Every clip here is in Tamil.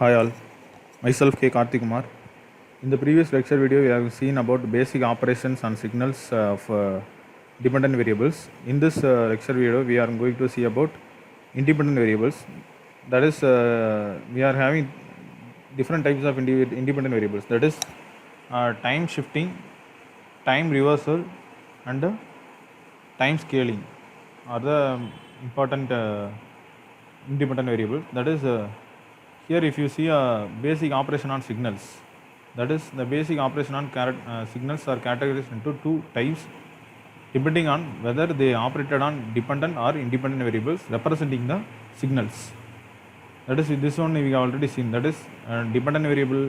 Hi all, myself K. Karthik Kumar. In the previous lecture video, we have seen about basic operations and signals of dependent variables. In this lecture video, we are going to see about independent variables. That is, we are having different types of independent variables. That is, time shifting, time reversal, and time scaling are the important independent variable. That is, here if you see a basic operation on signals, that is the basic operation on signals are categorized into two types depending on whether they operated on dependent or independent variables representing the signals. That is, this one we have already seen. That is, dependent variable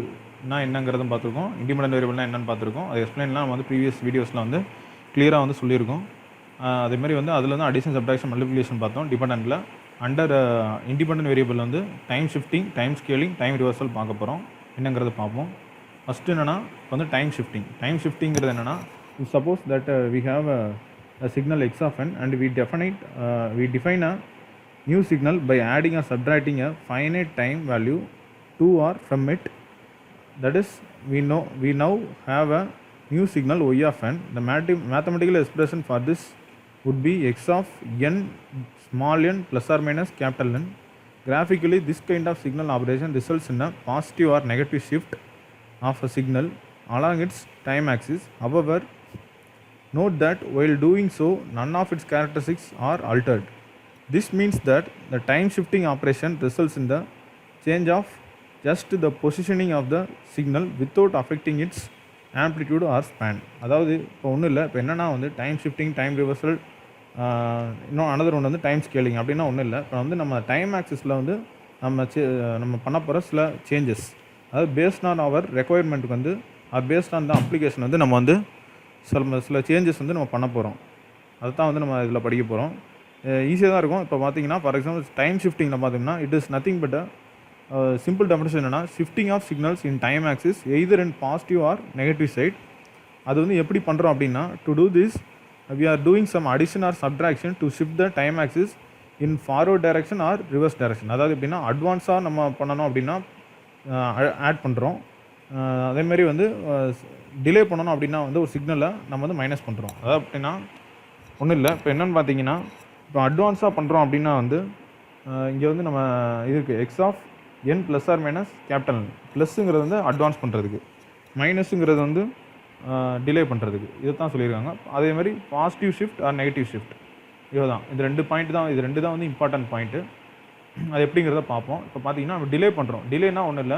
na என்னங்கிறதும் பார்த்துருக்கோம், இண்டிபெண்டன்ட் வேரியபிள்னா என்னன்னு பார்த்துருக்கோம். அது எக்ஸ்பிளைன்லாம் நம்ம வந்து ப்ரீவியஸ் வீடியோஸில் வந்து கிளியராக வந்து சொல்லியிருக்கோம். அதேமாதிரி வந்து அதில் வந்து அடிஷன் சப்ட்ராக்ஷன் மல்டிப்ளிகேஷன் பார்த்தோம் டிபெண்டன்ட்டில். அண்டர் இண்டிபெண்டன்ட் வேரியபிள் வந்து time shifting, time scaling, time reversal பார்க்க போகிறோம். என்னங்கிறத பார்ப்போம். ஃபஸ்ட்டு என்னென்னா இப்போ வந்து டைம் ஷிஃப்டிங். டைம் ஷிஃப்டிங்கிறது என்னென்னா, suppose that we have a signal x of n and we define a new signal by adding or subtracting a finite time value to or from it. That is, we now have a new signal y of n. The mathematical expression for this would be x of n small n plus or minus capital N. Graphically, this kind of signal operation results in a positive or negative shift of a signal along its time axis. However, note that while doing so, none of its characteristics are altered. This means that the time shifting operation results in the change of just the positioning of the signal without affecting its amplitude or span. அதாவது இப்போ ஒன்றும் இல்லை, இப்போ என்னென்னா வந்து டைம் ஷிஃப்டிங், டைம் ரிவர்சல், இன்னும் அனதர் ஒன்று வந்து டைம் ஸ்கேலிங் அப்படின்னா ஒன்றும் இல்லை. இப்போ வந்து நம்ம டைம் ஆக்சிஸில் வந்து நம்ம பண்ண போகிற சில சேஞ்சஸ், அதாவது பேஸ்ட் ஆன் அவர் ரெக்குயர்மெண்ட்டுக்கு வந்து பேஸ்ட் ஆன் த அப்ளிகேஷன் வந்து நம்ம வந்து சில சேஞ்சஸ் வந்து நம்ம பண்ண போகிறோம். அதை தான் வந்து நம்ம இதில் படிக்க போகிறோம். ஈஸியாக தான் இருக்கும். இப்போ பார்த்தீங்கன்னா, ஃபார் எக்ஸாம்பிள் டைம் ஷிஃப்டிங்கில் பார்த்தீங்கன்னா, it is nothing but simple definition என்னென்னா, shifting of signals in time axis either in positive or negative side. அது வந்து எப்படி பண்ணுறோம் அப்படின்னா, to do this we are doing some addition or subtraction to shift the time axis in forward direction or reverse direction. அதாவது எப்படின்னா, அட்வான்ஸாக நம்ம பண்ணணும் அப்படின்னா ஆட் பண்ணுறோம். அதேமாரி வந்து டிலே பண்ணணும் அப்படின்னா வந்து ஒரு சிக்னலை நம்ம வந்து மைனஸ் பண்ணுறோம். அதாவது அப்படின்னா ஒன்றும் இல்லை. இப்போ என்னென்னு பார்த்தீங்கன்னா, இப்போ அட்வான்ஸாக பண்ணுறோம் அப்படின்னா வந்து இங்கே வந்து நம்ம இதுக்கு x of n plus or minus capital. ப்ளஸ்ஸுங்கிறது வந்து அட்வான்ஸ் பண்ணுறதுக்கு, மைனஸுங்கிறது வந்து டிலே பண்ணுறதுக்கு. இதை தான் சொல்லியிருக்காங்க. அதேமாதிரி positive shift or negative shift, இதுதான். இது ரெண்டு பாயிண்ட் தான், இது ரெண்டு தான் வந்து இம்பார்ட்டன்ட் பாயிண்ட்டு. அது எப்படிங்கிறத பார்ப்போம். இப்போ பார்த்தீங்கன்னா நம்ம டிலே பண்ணுறோம். டிலேனா ஒன்றும் இல்லை,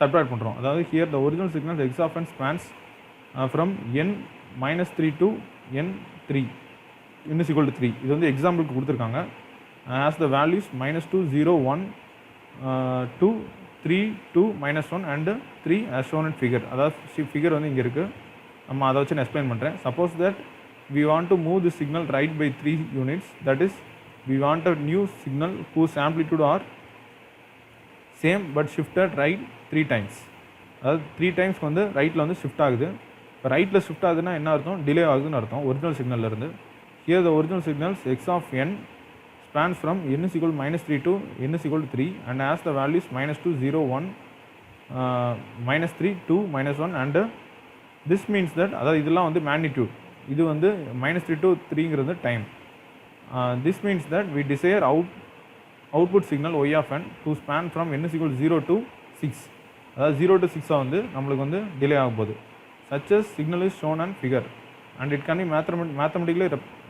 சப்ட்ராக்ட் பண்ணுறோம். அதாவது here the original signal x of n spans from n -3 to n3 n = 3. இது வந்து எக்ஸாம்பிளுக்கு கொடுத்துருக்காங்க. As the values -2 0 1 2 3 2 -1 and 3 as shown in figure. அதாவது ஃபிகர் வந்து இங்கே இருக்குது. நம்ம அதை வச்சு நான் எக்ஸ்பிளைன் பண்ணுறேன். Suppose that we want to move the signal right by 3 units, that is we want a new signal whose amplitude are same but shifted right 3 times. அதாவது 3 times வந்து ரைட்டில் வந்து ஷிஃப்ட் ஆகுது. இப்போ ரைட்டில் ஷிஃப்ட் ஆகுதுன்னா என்ன அர்த்தம்? டிலே ஆகுதுன்னு அர்த்தம் ஒரிஜினல் சிக்னல்லேருந்து. Here the original signals x of n spans from n is equal to -3 to n is equal to 3 and as the values -2 0 1 -3 2 -1 and this means that அதாவது இதெல்லாம் வந்து மேக்னிடியூட், இது வந்து -3 to 3ங்கிறது time. this means that we desire output signal y of n to span from n is equal to 0 to 6. அதாவது 0 to 6 வந்து நம்மளுக்கு வந்து டிலே ஆக போகுது. such as signal is shown on figure and it can be mathematically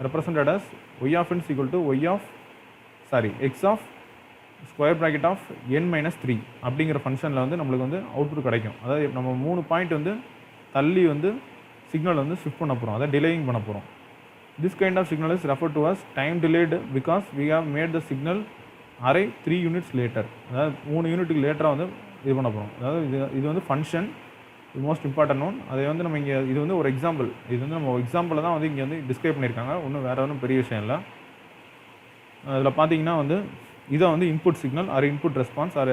represented as y of n is equal to x of square bracket of n - 3 அப்படிங்கிற ஃபங்க்ஷனில் வந்து நம்மளுக்கு வந்து அவுட்புட் கிடைக்கும். அதாவது நம்ம 3 பாயிண்ட் வந்து தள்ளி வந்து சிக்னல் வந்து ஷிஃப்ட் பண்ண போகிறோம், அதாவது டிலேயிங் பண்ண போகிறோம். This kind of signal is refer to as time delayed because we have made the signal are 3 units later. அதாவது 3 யூனிட்டுக்கு லேட்டராக வந்து இது பண்ண போகிறோம். அதாவது இது வந்து ஃபங்க்ஷன், இது மோஸ்ட் இம்பார்ட்டன்ட் ஒன். அதை வந்து நம்ம இங்கே இது வந்து ஒரு எக்ஸாம்பிள், இது வந்து நம்ம எக்ஸாம்பிளில் தான் வந்து இங்கே வந்து டிஸ்கிரைப் பண்ணியிருக்காங்க. ஒன்றும் வேறு ஒன்றும் பெரிய விஷயம் இல்லை. அதில் பார்த்தீங்கன்னா வந்து இதை வந்து input signal or input response or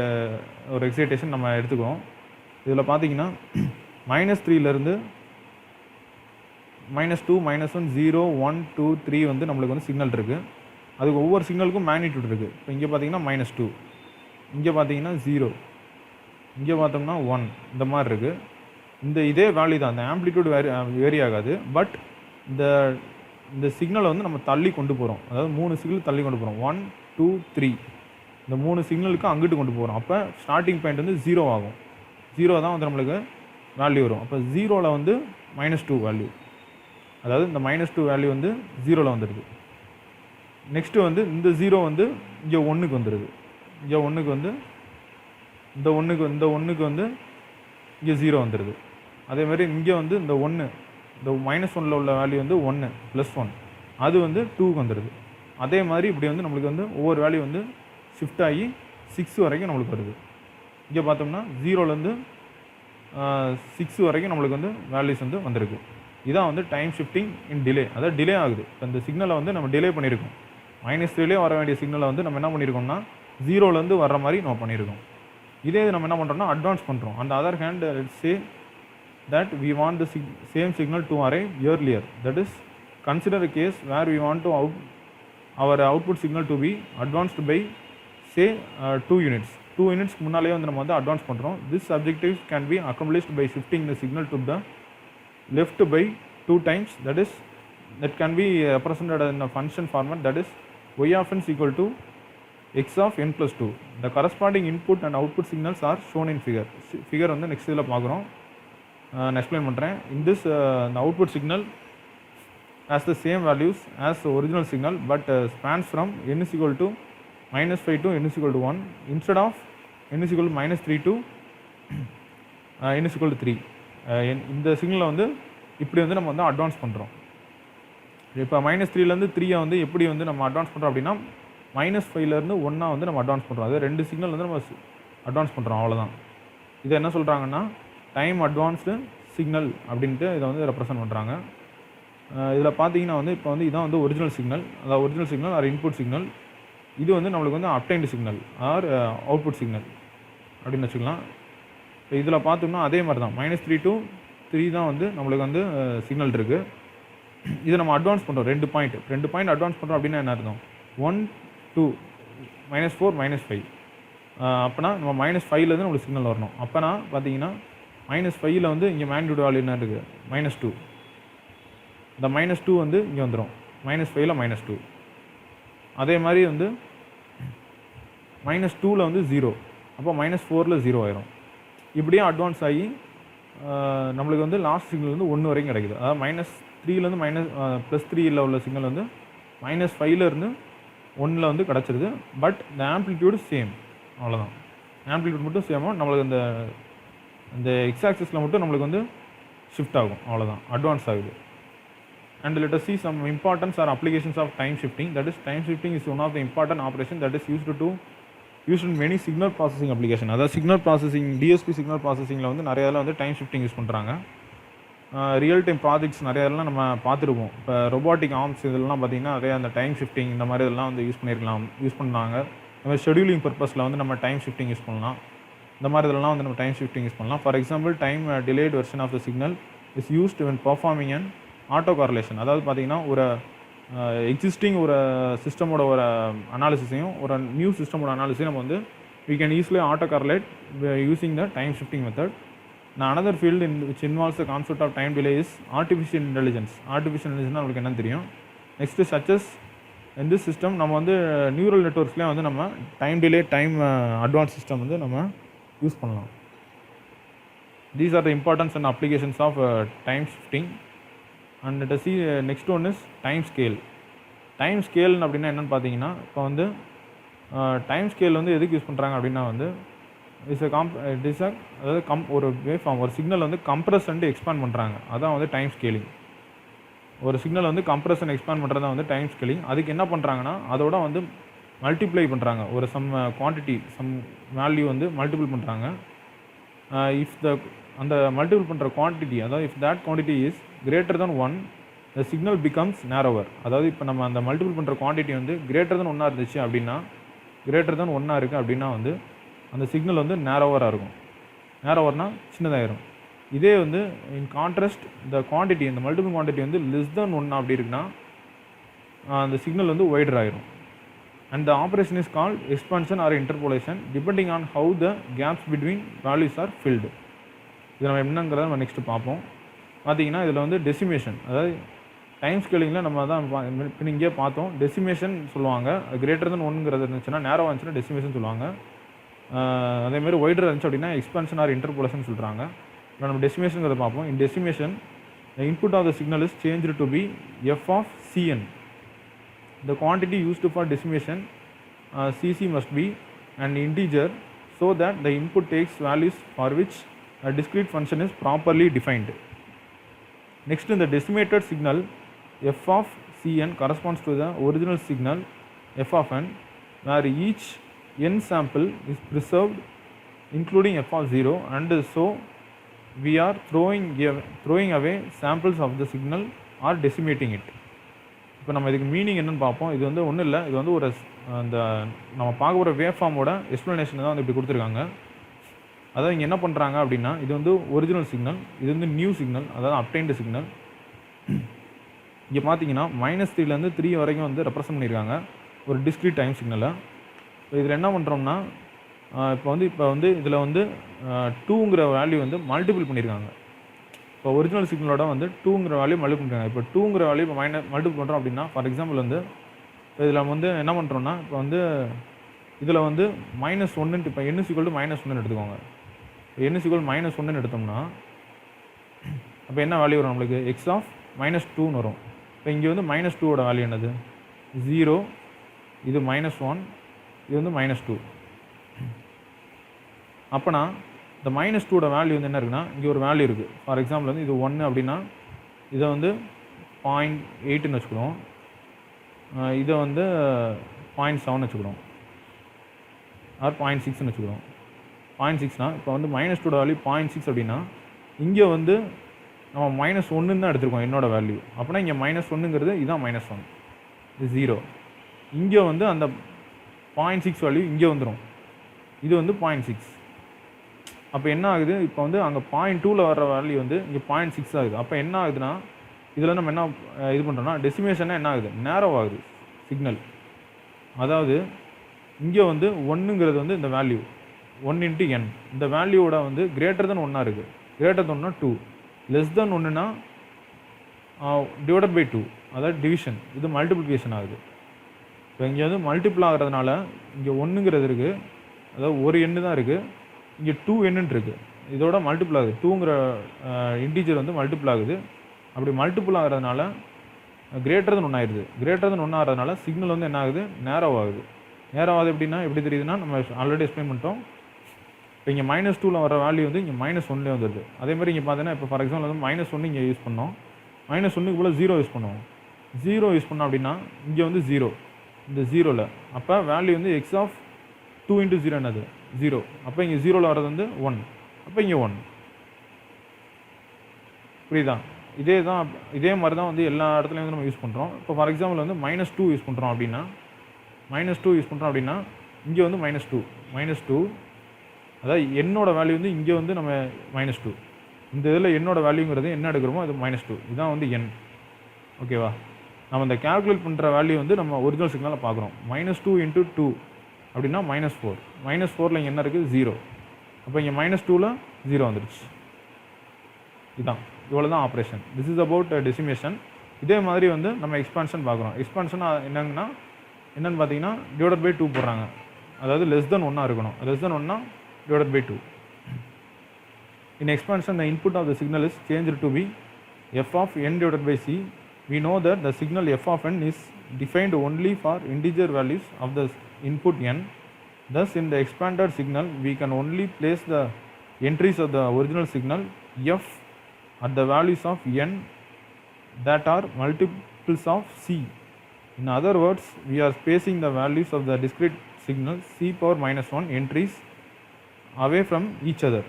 ஒரு எக்ஸைட்டேஷன் நம்ம எடுத்துக்குவோம். இதில் பார்த்தீங்கன்னா -3லேருந்து -2 -1 0 1 2 3 வந்து நம்மளுக்கு வந்து சிக்னல் இருக்குது. அதுக்கு ஒவ்வொரு சிக்னலுக்கும் மேக்னிடியூட் இருக்குது. இப்போ இங்கே பார்த்தீங்கன்னா -2, இங்கே பார்த்தீங்கன்னா 0, இங்கே பார்த்தோம்னா 1, இந்த மாதிரி இருக்குது. இதே வேல்யூ தான், இந்த ஆம்ப்ளிடியூட் வேரி ஆகாது. பட் இந்த சிக்னலை வந்து நம்ம தள்ளி கொண்டு போகிறோம், அதாவது 3 சிக்னல் தள்ளி கொண்டு போகிறோம். 1 2 3 இந்த 3 சிக்னலுக்கு அங்கிட்டு கொண்டு போகிறோம். அப்போ ஸ்டார்டிங் பாயிண்ட் வந்து 0 ஆகும். 0 தான் வந்து நம்மளுக்கு வேல்யூ வரும். அப்போ 0ல் வந்து -2 வேல்யூ, அதாவது இந்த -2 வேல்யூ வந்து 0ல் வந்துடுது. நெக்ஸ்ட்டு வந்து இந்த 0 வந்து இங்கே 1க்கு வந்துடுது. இங்கே 1க்கு வந்து இந்த 1க்கு வந்து இங்கே 0 வந்துடுது. அதேமாதிரி இங்கே வந்து இந்த 1, இந்த -1ல் உள்ள வேல்யூ வந்து 1 +1, அது வந்து 2க்கு வந்துடுது. அதே மாதிரி இப்படி வந்து நம்மளுக்கு வந்து ஒவ்வொரு வேல்யூ வந்து ஷிஃப்ட் ஆகி 6 வரைக்கும் நம்மளுக்கு வருது. இங்கே பார்த்தோம்னா 0லேருந்து 6 வரைக்கும் நம்மளுக்கு வந்து வேல்யூஸ் வந்து வந்திருக்கு. இதான் வந்து டைம் ஷிஃப்டிங் இன் டிலே, அதாவது டிலே ஆகுது. இப்போ இந்த சிக்னலை வந்து நம்ம டிலே பண்ணியிருக்கோம். -3லே வர வேண்டிய சிக்னலை வந்து நம்ம என்ன பண்ணியிருக்கோம்னா 0லேருந்து வர்ற மாதிரி நம்ம பண்ணியிருக்கோம். இதே நம்ம என்ன பண்ணுறோம்னா அட்வான்ஸ் பண்ணுறோம். அந்த other hand say that we want the same signal to arrive earlier. That is, consider a case where we want to our output signal to be advanced by say 2 units. 2 units முன்னாலே வந்து நம்ம வந்து அட்வான்ஸ் பண்ணுறோம். This objective can be accomplished by shifting the signal to the left by 2 times. That can be represented in a function format, that is y of n is equal to x of n plus 2. The corresponding input and output signals are shown in figure. Figure வந்து நெக்ஸ்ட் இதில் பார்க்குறோம், நான் எக்ஸ்பிளைன் பண்ணுறேன். In this the output signal has the same values as the original signal but spans from n is equal to -5 to n is equal to 1 instead of n is equal to -3 to n is equal to 3. இந்த சிக்னலை வந்து இப்படி வந்து நம்ம வந்து அட்வான்ஸ் பண்ணுறோம். இப்போ -3லேருந்து 3 வந்து எப்படி வந்து நம்ம அட்வான்ஸ் பண்ணுறோம் அப்படின்னா -5லேருந்து 1 வந்து நம்ம அட்வான்ஸ் பண்ணுறோம். அது 2 சிக்னல் வந்து நம்ம அட்வான்ஸ் பண்ணுறோம், அவ்வளோதான். இதை என்ன சொல்கிறாங்கன்னா டைம் அட்வான்ஸ்டு சிக்னல் அப்படின்ட்டு இதை வந்து ரெப்ரசன்ட் பண்ணுறாங்க. இதில் பார்த்தீங்கன்னா வந்து இப்போ வந்து இதான் வந்து ஒரிஜினல் சிக்னல், அதாவது original signal or input signal. இது வந்து நம்மளுக்கு வந்து obtained signal or output signal அப்படின்னு வச்சுக்கலாம். இப்போ இதில் பார்த்தோம்னா அதே மாதிரி தான் -3 to 3 தான் வந்து நம்மளுக்கு வந்து சிக்னல் இருக்குது. இதை நம்ம அட்வான்ஸ் பண்ணுறோம், 2 பாயிண்ட் அட்வான்ஸ் பண்ணுறோம் அப்படின்னா என்ன அர்த்தம்? 1 2 -4 -5. அப்போனா நம்ம -5லேருந்து நம்மளுக்கு சிக்னல் வரணும். அப்போனா பார்த்தீங்கன்னா -5ல் வந்து இங்கே மேக்னிட்யூட் வேல்யூ என்ன இருக்குது? -2. இந்த -2 வந்து இங்கே வந்துடும், -5ல் -2. அதே மாதிரி வந்து -2ல் வந்து 0, அப்போ -4ல் 0 ஆயிரும். இப்படியே அட்வான்ஸ் ஆகி நம்மளுக்கு வந்து லாஸ்ட் சிக்னல் வந்து 1 வரைக்கும் கிடைக்குது. அதாவது -3லேருந்து +3ல் உள்ள சிக்னல் வந்து -5லேருந்து 1ல் வந்து கிடச்சிருது. பட் இந்த ஆம்ப்ளிடியூடு சேம், அவ்வளோதான். ஆம்ப்ளிடியூட் மட்டும் சேமாக நம்மளுக்கு இந்த எக்ஸ் ஆக்சிஸில் மட்டும் நம்மளுக்கு வந்து ஷிஃப்ட் ஆகும், அவ்வளோதான், அட்வான்ஸ் ஆகுது. And let us see some importance or applications of time shifting. That is, time shifting is one of the important operation that is used in many signal processing application. அதாவது சிக்னல் ப்ராசஸிங், டிஎஸ்பி சிக்னல் ப்ராசஸிங்கில் வந்து நிறைய இதில் வந்து டைம் ஷிஃப்டிங் யூஸ் பண்ணுறாங்க. ரியல் டைம் ப்ராஜெக்ட்ஸ் நிறைய இதெல்லாம் நம்ம பார்த்துருப்போம். இப்போ ரொபாட்டிக் ஆர்ம்ஸ் இதெல்லாம் பார்த்திங்கன்னா நிறைய அந்த டைம் ஷிஃப்டிங் இந்த மாதிரி இதெல்லாம் வந்து யூஸ் பண்ணாங்க. இந்த மாதிரி ஷெடியூலிங் பர்பஸில் வந்து நம்ம டைம் ஷிஃப்டிங் யூஸ் பண்ணலாம். இந்த மாதிரி இதெல்லாம் வந்து நம்ம டைம் ஷிஃப்டிங் யூஸ் பண்ணலாம். For example, time delayed version of the signal is used when performing an auto correlation. அதாவது பார்த்திங்கன்னா ஒரு எக்ஸிஸ்டிங் ஒரு சிஸ்டமோட ஒரு அனாலிசிஸையும் ஒரு நியூ சிஸ்டமோட அனாலிசிஸையும் நம்ம வந்து we can easily auto correlate using the time shifting method. Now another field which involves the concept of time delay is artificial intelligence. Artificial intelligence நம்மளுக்கு என்ன தெரியும்? Next such as in this system நம்ம வந்து நியூரல் நெட்வொர்க்ஸ்லேயே வந்து நம்ம time delay, time advance system வந்து நம்ம யூஸ் பண்ணலாம். These are the importance and applications of time shifting. And let us see next one is time scale. Time scale அப்படின்னா என்னென்னு பார்த்தீங்கன்னா, இப்போ வந்து டைம் ஸ்கேல் வந்து எதுக்கு யூஸ் பண்ணுறாங்க அப்படின்னா வந்து அதாவது ஒரு வேவ் ஃபார்ம், ஒரு சிக்னல் வந்து கம்ப்ரஸ் அண்ட் எக்ஸ்பேண்ட் பண்ணுறாங்க, அதான் வந்து டைம் ஸ்கேலிங். ஒரு சிக்னல் வந்து கம்ப்ரஸ் அண்ட் எக்ஸ்பேண்ட் பண்ணுறது தான் வந்து டைம் ஸ்கேலிங். அதுக்கு என்ன பண்ணுறாங்கன்னா அதோட வந்து மல்டிப்ளை பண்ணுறாங்க, ஒரு சம் குவான்டிட்டி, சம் வேல்யூ வந்து மல்டிபிள் பண்ணுறாங்க. இஃப் அந்த மல்டிபிள் பண்ணுற குவான்டிட்டி, அதாவது if that quantity is greater than 1, the signal becomes narrower. அதாவது இப்போ நம்ம அந்த மல்டிபிள் பண்ணுற குவான்டிட்டி வந்து கிரேட்டர் தென் 1 இருந்துச்சு அப்படின்னா, கிரேட்டர் தென் 1 இருக்குது அப்படின்னா வந்து அந்த சிக்னல் வந்து நேரோவராக இருக்கும். நேரோவர்னா சின்னதாயிரும். இதே வந்து இன் கான்ட்ராஸ்ட் இந்த குவான்டிட்டி, இந்த மல்டிபிள் குவான்டிட்டி வந்து லெஸ் தென் 1 அப்படி இருக்குன்னா அந்த சிக்னல் வந்து ஒய்டர் ஆயிரும். and the operation is called expansion or interpolation depending on how the gaps between values are filled. இது நம்ம என்னங்கிறத நம்ம நெக்ஸ்ட்டு பார்ப்போம். பார்த்தீங்கன்னா இதில் வந்து டெசிமேஷன், அதாவது டைம் ஸ்கேலிங்கில் நம்ம தான் இப்போ இங்கே பார்த்தோம். டெசிமேஷன் சொல்லுவாங்க. கிரேட்டர் தென் ஒன்றுங்கிறது இருந்துச்சுன்னா, நேரோ இருந்துச்சுன்னா டெசிமேஷன் சொல்லுவாங்க. அதேமாதிரி ஒய்டர் இருந்துச்சு அப்படின்னா எக்ஸ்பான்ஷன் ஆர் இன்டர்போலேஷன் சொல்கிறாங்க. இப்போ நம்ம டெசிமேஷனுங்கிறத பார்ப்போம். இன் decimation the input of the signal is changed to be f of cn. The quantity used for decimation cc must be an integer so that the input takes values for which a discrete function is properly defined. Next, in the decimated signal f of cn corresponds to the original signal f of n, where each n sample is preserved including f of 0, and so we are throwing away samples of the signal or decimating it. இப்போ நம்ம இதுக்கு மீனிங் என்னென்னு பார்ப்போம். இது வந்து ஒன்றும் இல்லை, இது வந்து ஒரு அந்த நம்ம பார்க்க போகிற வேவ் ஃபார்மோட எக்ஸ்ப்ளனேஷன் தான் வந்து இப்படி கொடுத்துருக்காங்க. அதாவது இங்கே என்ன பண்ணுறாங்க அப்படின்னா, இது வந்து ஒரிஜினல் சிக்னல், இது வந்து நியூ சிக்னல், அதாவது அப்டைன்டு சிக்னல். இங்கே பார்த்தீங்கன்னா -3லேருந்து 3 வரைக்கும் வந்து ரெப்ரசன்ட் பண்ணியிருக்காங்க ஒரு டிஸ்க்ரீட் டைம் சிக்னலை. இப்போ இதில் என்ன பண்ணுறோம்னா, இப்போ வந்து இதில் வந்து 2ங்கிற வேல்யூ வந்து மல்டிபிள் பண்ணியிருக்காங்க. இப்போ ஒரிஜினல் சிக்னலோட வந்து 2ங்கிற வேல்யூ மல்டிபிள் பண்ணியிருக்காங்க. இப்போ 2ங்கிற வேல்யூ இப்போ மல்டிபிள் பண்ணுறோம் அப்படின்னா, ஃபார் எக்ஸாம்பிள் வந்து இப்போ இதில் வந்து என்ன பண்ணுறோன்னா, இப்போ வந்து இதில் வந்து -1 இப்போ n -1 எடுத்துக்கோங்க. இப்போ n -1 எடுத்தோம்னா அப்போ என்ன வேல்யூ வரும் நம்மளுக்கு? x of -2ன்னு வரும். இப்போ இங்கே வந்து -2ஓட வேல்யூ என்னது? 0. இது -1, இது வந்து -2. அப்போனா இந்த -2ஓட வேல்யூ வந்து என்ன இருக்குன்னா, இங்கே ஒரு வேல்யூ இருக்குது. ஃபார் எக்ஸாம்பிள் வந்து இது 1 அப்படின்னா இதை வந்து 0.8ன்னு வச்சுக்கிறோம். இதை வந்து 0.7 வச்சுக்கிறோம், ஆர் 0.6ன்னு வச்சுக்கிறோம். 0.6னா இப்போ வந்து -2ஓட வேல்யூ 0.6 அப்படின்னா இங்கே வந்து நம்ம -1 தான் எடுத்துருக்கோம் என்னோட வேல்யூ. அப்படின்னா இங்கே -1ங்கிறது இதுதான் -1, இது 0. இங்கே வந்து அந்த 0.6 வேல்யூ இங்கே வந்துடும், இது வந்து 0.6. அப்போ என்ன ஆகுது? இப்போ வந்து அங்கே 0.2ல் வர்ற வேல்யூ வந்து இங்கே 0.6 ஆகுது. அப்போ என்ன ஆகுதுன்னா, இதில் நம்ம என்ன இது பண்ணுறோம்னா, டெசிமேஷனாக என்ன ஆகுது? நேரோ ஆகுது சிக்னல். அதாவது இங்கே வந்து 1ங்கிறது வந்து இந்த வேல்யூ 1 × n, இந்த வேல்யூவோட வந்து கிரேட்டர் தென் 1 இருக்குது. கிரேட்டர் தென் 2, லெஸ் தென் 1னா டிவைடட் பை 2, அதாவது டிவிஷன். இது மல்டிப்ளிகேஷன் ஆகுது. இப்போ இங்கே வந்து மல்டிபிள் ஆகிறதுனால இங்கே 1ங்கிறது இருக்குது, அதாவது ஒரு எண்ணு தான் இருக்குது. இங்கே 2n இருக்குது, இதோட மல்டிபிள் ஆகுது. 2ங்கிற இன்டீஜர் வந்து மல்டிபிள் ஆகுது. அப்படி மல்டிபிள் ஆகிறதுனால கிரேட்டர் தென் 1 ஆயிடுது. கிரேட்டர் தென் 1 ஆகிறதுனால சிக்னல் வந்து என்ன ஆகுது? நேரோ ஆகுது. நேரோ ஆகுது எப்படின்னா எப்படி தெரியுதுன்னா, நம்ம ஆல்ரெடி எக்ஸ்பிளைன் பண்ணிட்டோம். இப்போ இங்கே -2ல் வர வேல்யூ வந்து இங்கே -1லேயே வந்துடுது. அதேமாதிரி இங்கே பார்த்தீங்கன்னா, இப்போ ஃபார் எக்ஸாம்பிள் வந்து -1 இங்கே யூஸ் பண்ணோம், -1க்கு போல் 0 யூஸ் பண்ணுவோம். 0 யூஸ் பண்ணோம் அப்படின்னா இங்கே வந்து 0, இந்த 0ல் அப்போ வேல்யூ வந்து x of 2 × 0 என்னது? 0. அப்போ இங்கே 0ல் வர்றது வந்து 1, அப்போ இங்கே 1. புரியுதா? இதே மாதிரி தான் வந்து எல்லா இடத்துலையும் வந்து நம்ம யூஸ் பண்ணுறோம். இப்போ ஃபார் எக்ஸாம்பிள் வந்து -2 யூஸ் பண்ணுறோம் அப்படின்னா, இங்கே வந்து -2, அதாவது என்னோட வேல்யூ வந்து இங்கே வந்து நம்ம -2. இந்த இதில் என்னோட வேல்யூங்கிறது என்ன எடுக்கிறோமோ அது -2, இதுதான் வந்து n. ஓகேவா? நம்ம இந்த கேல்குலேட் பண்ணுற வேல்யூ வந்து நம்ம ஒரிஜினல் சிக்னலில் பார்க்குறோம். -2 × 2 அப்படின்னா -4. -4ல் இங்கே என்ன இருக்குது? 0. அப்போ இங்கே -2ல் 0 வந்துடுச்சு. இதுதான், இவ்வளோ தான் operation. This is about decimation. இதே மாதிரி வந்து நம்ம எக்ஸ்பான்ஷன் பார்க்குறோம். எக்ஸ்பான்ஷன் என்னன்னு பார்த்தீங்கன்னா டிவைடட் பை 2 போடுறாங்க, அதாவது லெஸ் தென் 1 இருக்கணும். லெஸ் தென் 1னா divided by 2. In expansion, the input of the signal is changed to be f of n divided by c. We know that the signal f of n is defined only for integer values of the input n. Thus, in the expanded signal, we can only place the entries of the original signal f at the values of n that are multiples of c. In other words, we are spacing the values of the discrete signal c⁻⁻1 entries away from each other.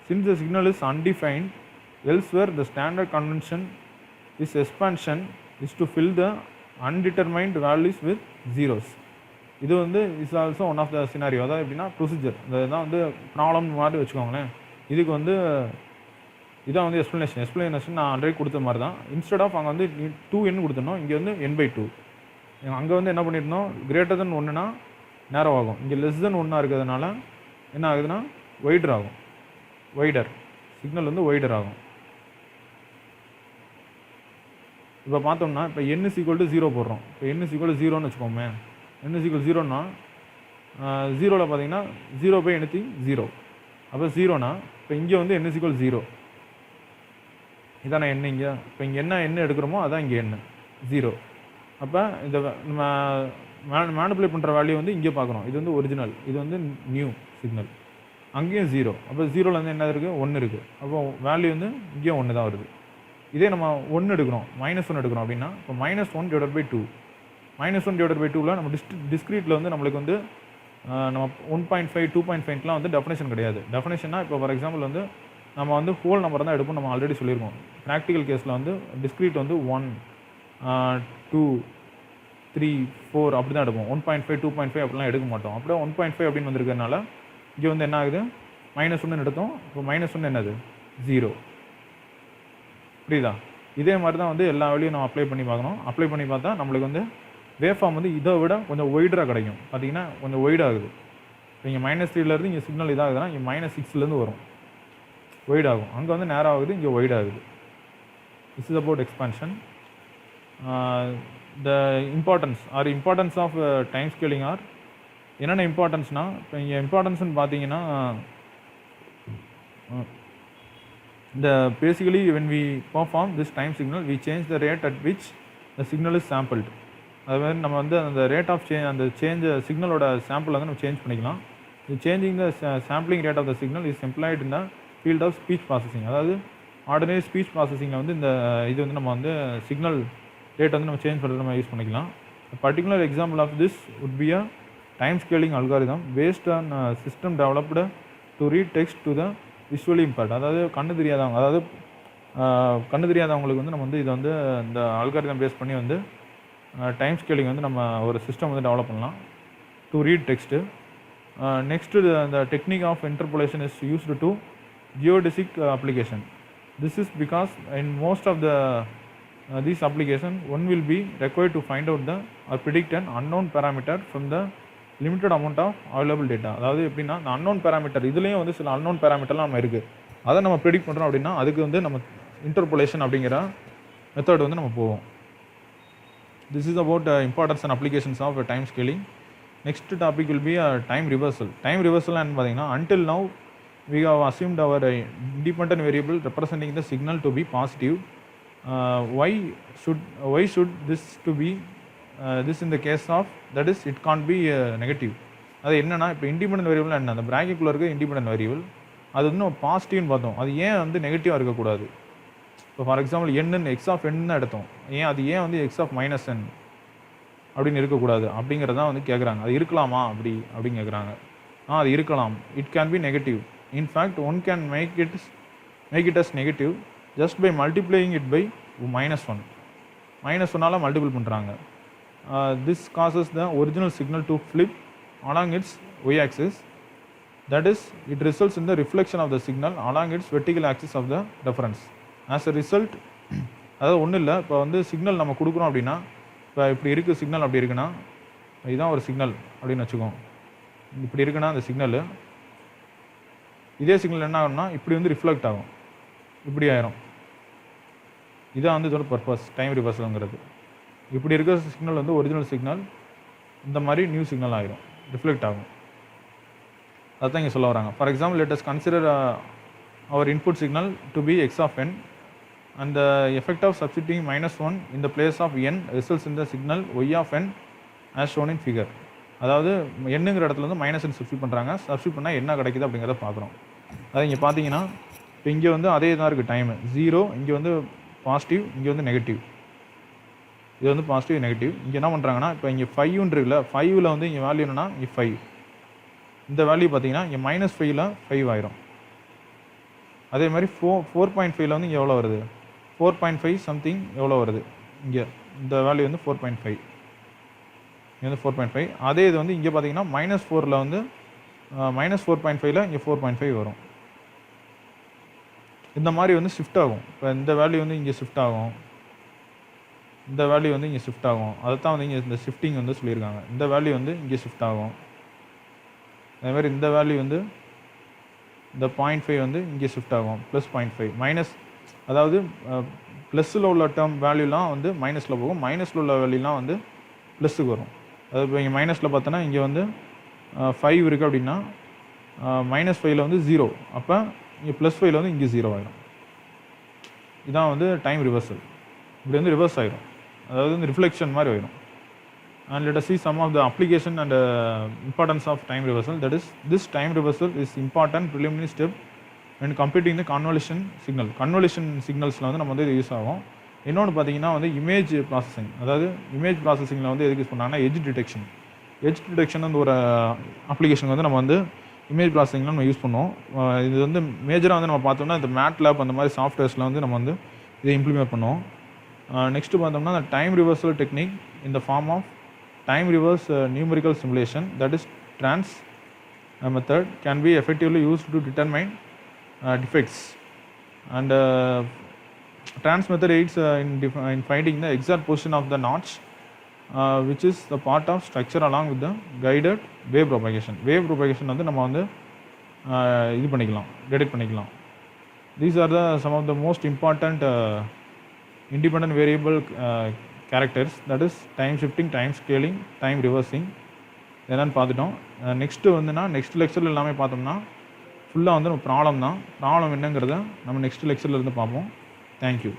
Since the signal is undefined elsewhere, the standard convention is expansion is to fill the undetermined values with zeros. இது வந்து is also one of the scenario. அதாவது எப்படின்னா ப்ரொசீஜர், இதுதான் வந்து ப்ராப்ளம் மாதிரி வச்சுக்கோங்களேன். இதுக்கு வந்து இதான் வந்து எக்ஸ்ப்ளனேஷன் நான் ஆல்ரெடி கொடுத்த மாதிரி தான். இன்ஸ்டெட் ஆஃப் அங்கே வந்து 2n கொடுத்தணும், இங்கே வந்து n/2. அங்கே வந்து என்ன பண்ணியிருந்தோம், கிரேட்டர் தென் 1னா நேரோ ஆகும். இங்கே லெஸ் தென் 1 இருக்கிறதுனால என்ன ஆகுதுன்னா வைடர் ஆகும். வைடர் சிக்னல் வந்து வைடர் ஆகும். இப்போ பார்த்தோம்னா இப்போ n = 0 போடுறோம். இப்போ n = 0ன்னு வச்சுக்கோமே. n = 0ன்னா 0ல் பார்த்தீங்கன்னா 0/0. அப்போ 0னா இப்போ இங்கே வந்து n = 0. இதான n இங்கே. இப்போ இங்கே என்ன எடுக்கிறோமோ அதான் இங்கே n 0. அப்போ இந்த நம்ம மேனிப்புலேட் பண்ணுற வேல்யூ வந்து இங்கே பார்க்குறோம். இது வந்து ஒரிஜினல், இது வந்து நியூ சிக்னல். அங்கேயும் 0. அப்போ 0ல் வந்து என்ன இருக்குது, 1 இருக்குது. அப்போ வேல்யூ வந்து இங்கேயும் 1 தான் வருது. இதே நம்ம 1 எடுக்கிறோம், -1 எடுக்கிறோம் அப்படின்னா இப்போ -1/2. -1/2ல நம்ம டிஸ்க்ரீட்டில் வந்து நம்மளுக்கு வந்து நம்ம 1.5 2.5லாம் வந்து டெஃபினேஷன் கிடையாது. டெஃபினேஷன்னா இப்போ ஃபார் எக்ஸாம்பிள் வந்து நம்ம வந்து ஹோல் நம்பர் தான் எடுப்போம். நம்ம ஆல்ரெடி சொல்லியிருக்கோம். ப்ராக்டிக்கல் கேஸில் வந்து டிஸ்க்ரீட் வந்து 1 2 3 4 அப்படி தான் எடுப்போம். 1.5 2.5 அப்படிலாம் எடுக்க மாட்டோம். அப்படியே 1.5 அப்படின்னு வந்திருக்கிறதுனால இங்கே வந்து என்ன ஆகுது, -1 எடுத்தோம். இப்போ -1 என்னது, 0. புரியுதா? இதே மாதிரி தான் வந்து எல்லா வேலையும் நம்ம அப்ளை பண்ணி பார்க்கணும். அப்ளை பண்ணி பார்த்தா நம்மளுக்கு வந்து வேவ் ஃபார்ம் வந்து இதை விட கொஞ்சம் ஒய்டராக கிடைக்கும். பார்த்தீங்கன்னா கொஞ்சம் ஒய்ட் ஆகுது. இப்போ இங்கே -3லேருந்து இங்கே சிக்னல் இதாகுதுன்னா இங்கே -6லேருந்து வரும், ஒய்ட் ஆகும். அங்கே வந்து நேரம் ஆகுது, இங்கே ஒய்ட் ஆகுது. This is about expansion. The importance of time scaling or என்னென்ன இம்பார்ட்டன்ஸ்னால், இப்போ இங்கே இம்பார்ட்டன்ஸ்னு பார்த்தீங்கன்னா basically when we perform this time signal we change the rate at which the signal is sampled. அதாவது நம்ம வந்து அந்த ரேட் ஆஃப் அந்த சிக்னலோட சாம்பிள் வந்து நம்ம சேஞ்ச் பண்ணிக்கலாம். Changing the sampling rate of the signal is employed in the field of speech processing. அதாவது ஆர்டினரி ஸ்பீச் ப்ராசஸிங்கில் வந்து இந்த இது வந்து நம்ம வந்து சிக்னல் ரேட் வந்து நம்ம சேஞ்ச் பண்ணுறது நம்ம யூஸ் பண்ணிக்கலாம். Particular example of this would be a time scaling algorithm based on system developed to read text to the visually impaired. அதாவது கண்ணு தெரியாதவங்களுக்கு வந்து நம்ம வந்து இதை வந்து இந்த அல்காரிதம் பேஸ் பண்ணி வந்து டைம் ஸ்கேலிங் வந்து நம்ம ஒரு சிஸ்டம் வந்து டெவலப் பண்ணலாம் to read text. Next the technique of interpolation is used to geodesic application. This is because in most of these application one will be required to find out or predict an unknown parameter from the limited amount of available data. அதாவது எப்படின்னா இந்த அன்னோன் பேராமீட்டர் இதுலேயும் வந்து சில அன்னோன் பேராமீட்டர்லாம் நம்ம இருக்குது, அதை நம்ம ப்ரெடிக்ட் பண்ணுறோம் அப்படின்னா அதுக்கு வந்து நம்ம இன்டர்போலேஷன் அப்படிங்கிற மெத்தட் வந்து நம்ம போவோம். This is about importance and applications of time scaling. Next topic will be time reversal. Time reversal பார்த்தீங்கன்னா until now we have assumed our independent variable representing the signal to be positive. Why should this to be this in the case of that is it can't be negative. அது என்னன்னா இப்போ இண்டிபெண்டன்ட் வேரியபிள் என்ன, அந்த பிராக்கெட்குள்ளே இருக்க இண்டிபெண்டன்ட் வேரியபிள் அது வந்து நம்ம பாசிட்டிவ்னு பார்த்தோம். அது ஏன் வந்து நெகட்டிவாக இருக்கக்கூடாது? இப்போ for example n x of n தான் எடுத்தோம். அது ஏன் வந்து எக்ஸ் ஆஃப் -n அப்படின்னு இருக்கக்கூடாது அப்படிங்கிறதான் வந்து கேட்குறாங்க. அது இருக்கலாமா அப்படின்னு கேட்குறாங்க. அது இருக்கலாம். It can be negative. In fact one can make it as negative just by multiplying it by -1. -1ஆல் மல்டிபிள் பண்ணுறாங்க. This causes the original signal to flip along its y-axis. That is, it results in the reflection of the signal along its vertical axis of the reference. As a result, அதாவது ஒன்றும் இல்லை, இப்போ வந்து சிக்னல் நம்ம கொடுக்குறோம் அப்படின்னா இப்போ இப்படி இருக்குது சிக்னல், அப்படி இருக்குன்னா இதுதான் ஒரு சிக்னல் அப்படின்னு வச்சுக்கோம். இப்படி இருக்குன்னா அந்த சிக்னலு இதே சிக்னல் என்ன ஆகும்னா இப்படி வந்து ரிஃப்ளெக்ட் ஆகும், இப்படி ஆயிரும். இதான் வந்து இதோட பர்பஸ் டைம் ரிவர்சலுங்கிறது. இப்படி இருக்கிற சிக்னல் வந்து ஒரிஜினல் சிக்னல் இந்த மாதிரி நியூ சிக்னல் ஆகிரும், ரிஃப்ளெக்ட் ஆகும். அதுதான் இங்கே சொல்ல வராங்க. For example let us consider our input signal to be x of n and the effect of substituting -1 in the place of n results in the signal y of n as shown in figure. அதாவது என்னங்கிற இடத்துல வந்து -n சப்ஸ்டியூட் பண்ணுறாங்க. சப்ஸ்டியூட் பண்ணால் என்ன கிடைக்குது அப்படிங்கிறத பார்க்குறோம். அது இங்கே பார்த்தீங்கன்னா இப்போ இங்கே வந்து அதே தான் இருக்குது டைமு 0, இங்கே வந்து பாசிட்டிவ், இங்கே வந்து நெகட்டிவ். இது வந்து பாசிட்டிவ் நெகட்டிவ். இங்கே என்ன பண்ணுறாங்கன்னா இப்போ இங்கே 5 இருக்குல்ல, 5ல் வந்து இங்கே வேல்யூ என்னன்னா இங்கே 5. இந்த வேல்யூ பார்த்தீங்கன்னா இங்கே -5ல் 5 ஆயிரும். அதே மாதிரி 4.5ல் வந்து இங்கே எவ்வளோ வருது, 4.5 சம்திங் எவ்வளோ வருது, இங்கே இந்த வேல்யூ வந்து 4.5, இங்கே வந்து 4.5. அதே இது வந்து இங்கே பார்த்தீங்கன்னா -4ல் வந்து -4.5ல் இங்கே 4.5 வரும். இந்த மாதிரி வந்து ஷிஃப்ட் ஆகும். இப்போ இந்த வேல்யூ வந்து இங்கே ஷிஃப்ட் ஆகும், இந்த வேல்யூ வந்து இங்கே ஷிஃப்ட் ஆகும். அதை தான் வந்து இங்கே இந்த ஷிஃப்டிங் வந்து சொல்லியிருக்காங்க. இந்த வேல்யூ வந்து இங்கே ஷிஃப்ட் ஆகும். அதேமாதிரி இந்த வேல்யூ வந்து இந்த 0.5 வந்து இங்கே ஷிஃப்ட் ஆகும். ப்ளஸ் 0.5 மைனஸ், அதாவது ப்ளஸில் உள்ள டேர்ம் வேல்யூலாம் வந்து மைனஸில் போகும், மைனஸில் உள்ள வேல்யூலாம் வந்து ப்ளஸுக்கு வரும். அது இப்போ இங்கே மைனஸில் பார்த்தோன்னா இங்கே வந்து 5 இருக்குது அப்படின்னா -5ல் வந்து 0, அப்போ இங்கே +5ல் வந்து இங்கே 0 ஆகிடும். இதான் வந்து டைம் ரிவர்சல். இப்படி வந்து ரிவர்ஸ் ஆகிடும், அதாவது வந்து ரிஃப்ளெக்ஷன் மாதிரி ஆகிடும். And let us see some of the application and importance of time reversal. That is, this time reversal is important preliminary step when computing the convolution signal. Convolution signalsல வந்து நம்ம வந்து இது யூஸ் ஆகும். இன்னொன்று பார்த்தீங்கன்னா வந்து இமேஜ் ப்ராசஸிங், அதாவது இமேஜ் ப்ராசஸிங்கில் வந்து எதுக்கு யூஸ் பண்ணாங்கன்னா எட்ஜ் டிடெக்ஷன். எட்ஜ் டிடெக்ஷன் வந்து ஒரு அப்ளிகேஷன் வந்து நம்ம வந்து இமேஜ் ப்ராசஸிங்கில் நம்ம யூஸ் பண்ணுவோம். இது வந்து மேஜராக வந்து நம்ம பார்த்தோம்னா இந்த மேட்லேப் அந்த மாதிரி சாஃப்ட்வேர்ஸில் வந்து நம்ம வந்து இதை இம்ப்ளிமெண்ட் பண்ணுவோம். நெக்ஸ்ட்டு பார்த்தோம்னா the time reversal technique in the form of time reverse numerical simulation, that is trans method, can be effectively used to determine defects, and trans method aids in finding the exact position of the notch, which is the part of structure along with the guided wave propagation. Wave propagation வந்து நம்ம வந்து இது பண்ணிக்கலாம், டிடெக்ட் பண்ணிக்கலாம். These are the some of the most important independent variable characters, that is time shifting, time scaling, time reversing. என்னன்னு பார்த்துட்டோம். நெக்ஸ்ட்டு வந்துன்னா நெக்ஸ்ட் லெக்சரில் எல்லாமே பார்த்தோம்னா ஃபுல்லாக வந்து நம்ம ப்ராப்ளம் தான். ப்ராப்ளம் என்னங்கிறத நம்ம நெக்ஸ்ட் லெக்சரில் இருந்து பார்ப்போம். தேங்க்யூ.